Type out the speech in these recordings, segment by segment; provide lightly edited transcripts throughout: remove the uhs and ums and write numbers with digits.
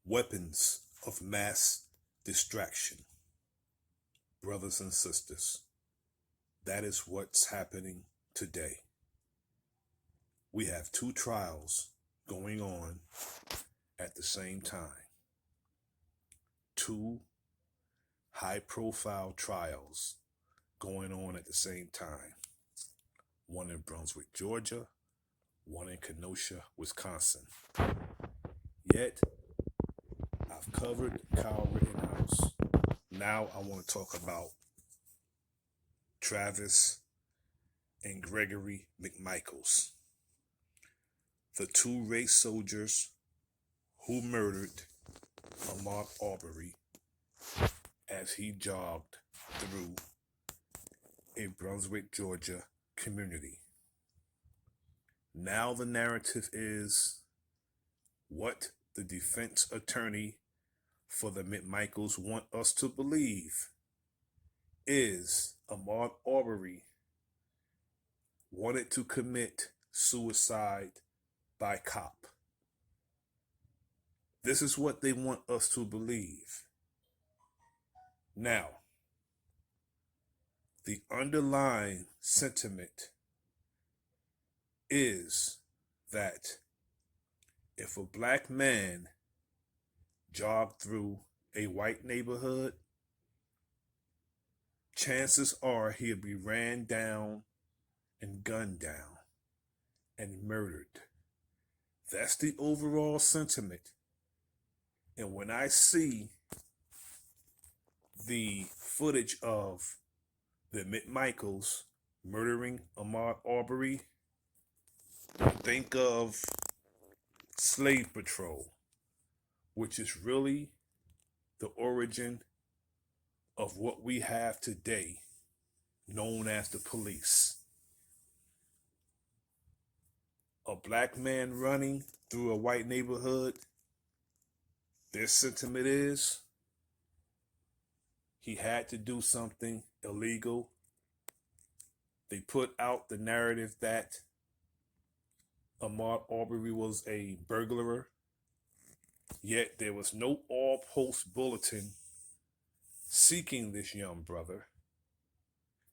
weapons of mass distraction. Brothers and sisters, that is what's happening today. We have two trials going on at the same time. Two high-profile trials going on at the same time. One in Brunswick, Georgia, one in Kenosha, Wisconsin. Yet, I've covered Kyle Rittenhouse. Now I want to talk about Travis and Gregory McMichaels, the two race soldiers who murdered Amaud Arbery as he jogged through a Brunswick, Georgia community. Now the narrative is what the defense attorney for the McMichaels want us to believe is Amaud Arbery wanted to commit suicide by cop. This is what they want us to believe. Now, the underlying sentiment is that if a black man jogged through a white neighborhood, chances are he'll be ran down and gunned down and murdered. That's the overall sentiment. And when I see the footage of the McMichaels murdering Amaud Arbery, I think of Slave Patrol, which is really the origin of what we have today, known as the police. A black man running through a white neighborhood, their sentiment is he had to do something illegal. They put out the narrative that Ahmaud Arbery was a burglar, yet there was no all-post bulletin seeking this young brother.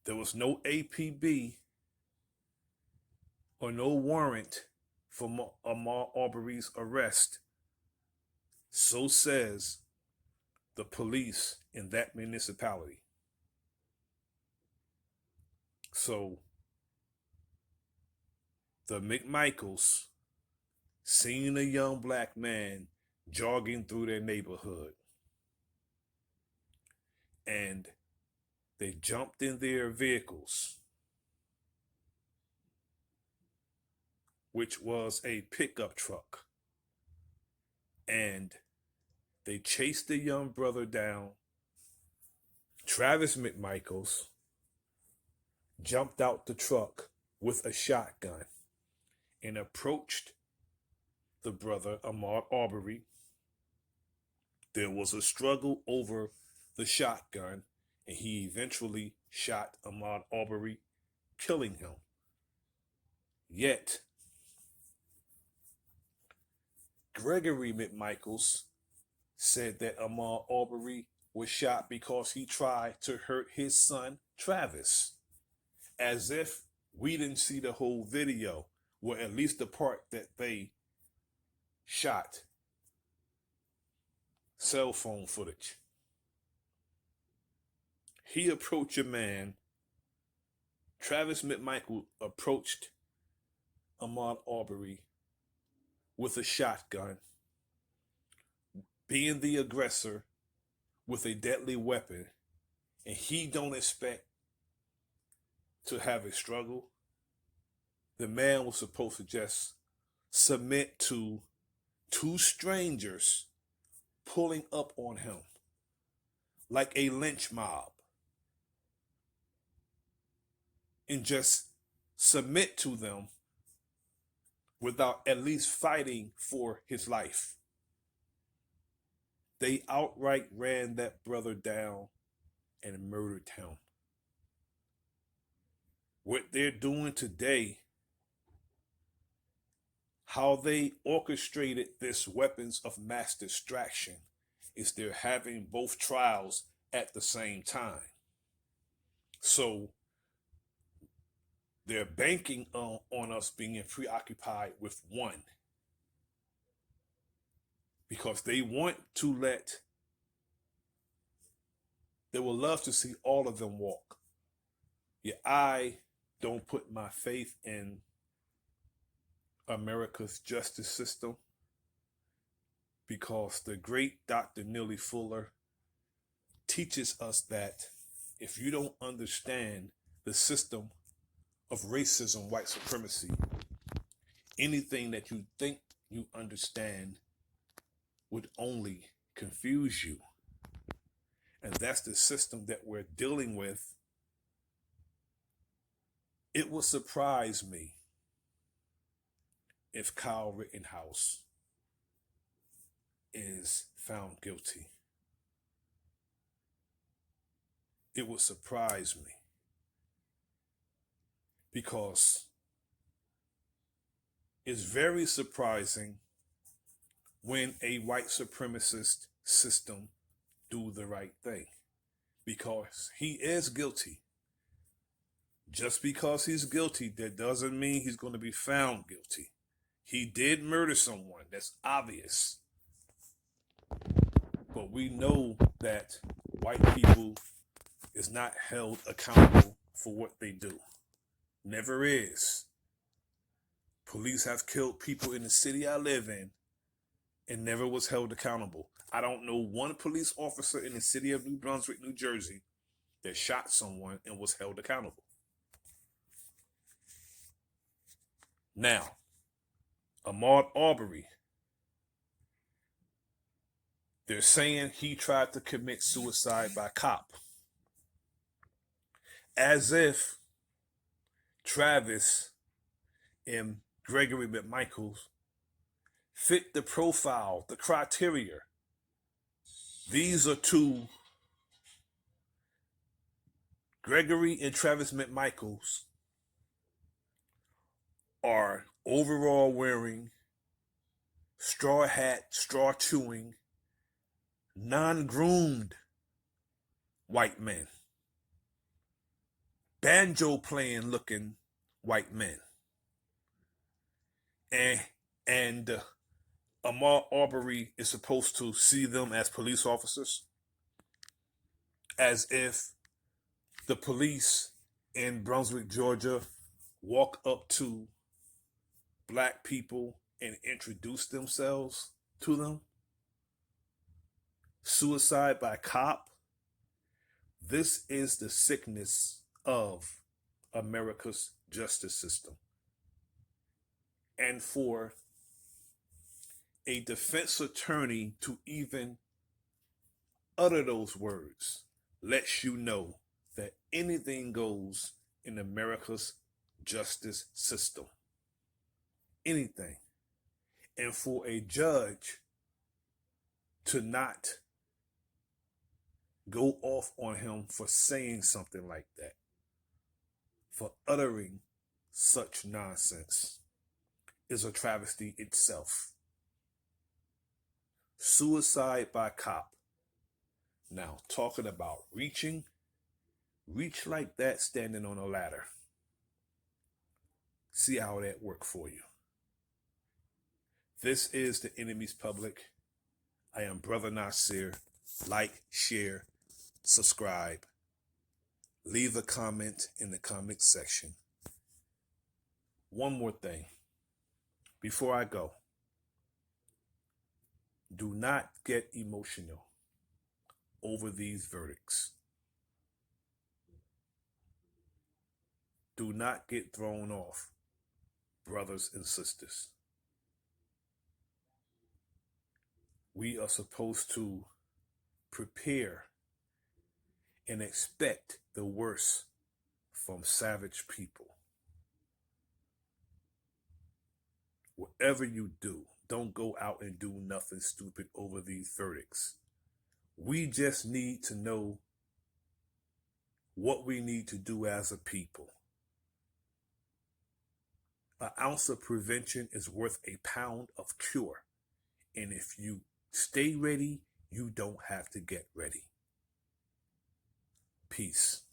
There was no APB or no warrant for Ahmaud Arbery's arrest. So says the police in that municipality. So the McMichaels seen a young black man jogging through their neighborhood, and they jumped in their vehicles, which was a pickup truck, and they chased the young brother down. Travis McMichaels jumped out the truck with a shotgun and approached the brother, Amaud Arbery. There was a struggle over the shotgun, and he eventually shot Ahmaud Arbery, killing him. Yet, Gregory McMichaels said that Ahmaud Arbery was shot because he tried to hurt his son, Travis, as if we didn't see the whole video, or at least the part that they shot. Cell phone footage. He approached a man. Travis McMichael approached Ahmaud Arbery with a shotgun, being the aggressor with a deadly weapon, and he don't expect to have a struggle. The man was supposed to just submit to two strangers pulling up on him like a lynch mob and just submit to them without at least fighting for his life. They outright ran that brother down and murdered him. What they're doing today How they orchestrated this weapons of mass distraction is they're having both trials at the same time. So they're banking on us being preoccupied with one because they want to they would love to see all of them walk. Yeah, I don't put my faith in America's justice system because the great Dr. Neely Fuller teaches us that if you don't understand the system of racism, white supremacy, anything that you think you understand would only confuse you. And that's the system that we're dealing with. It would surprise me if Kyle Rittenhouse is found guilty. It would surprise me because it's very surprising when a white supremacist system do the right thing because he is guilty. Just because he's guilty, that doesn't mean he's going to be found guilty. He did murder someone. That's obvious. But we know that white people is not held accountable for what they do. Never is. Police have killed people in the city I live in and never was held accountable. I don't know one police officer in the city of New Brunswick, New Jersey that shot someone and was held accountable. Now, Amaud Arbery, they're saying he tried to commit suicide by cop. As if Travis and Gregory McMichaels fit the profile, the criteria. These are two, Gregory and Travis McMichaels are overall wearing, straw hat, straw chewing, non-groomed white men. Banjo playing looking white men. And Amaud Arbery is supposed to see them as police officers, as if the police in Brunswick, Georgia, walk up to black people and introduce themselves to them. Suicide by cop. This is the sickness of America's justice system. And for a defense attorney to even utter those words lets you know that anything goes in America's justice system. Anything. And for a judge to not go off on him for saying something like that, for uttering such nonsense, is a travesty itself. Suicide by cop. Now, talking about reach like that standing on a ladder. See how that worked for you. This is The Enemy's Public. I am Bro.Nasir. Like, share, subscribe. Leave a comment in the comment section. One more thing before I go. Do not get emotional over these verdicts. Do not get thrown off, brothers and sisters. We are supposed to prepare and expect the worst from savage people. Whatever you do, don't go out and do nothing stupid over these verdicts. We just need to know what we need to do as a people. An ounce of prevention is worth a pound of cure. And if you stay ready, you don't have to get ready. Peace.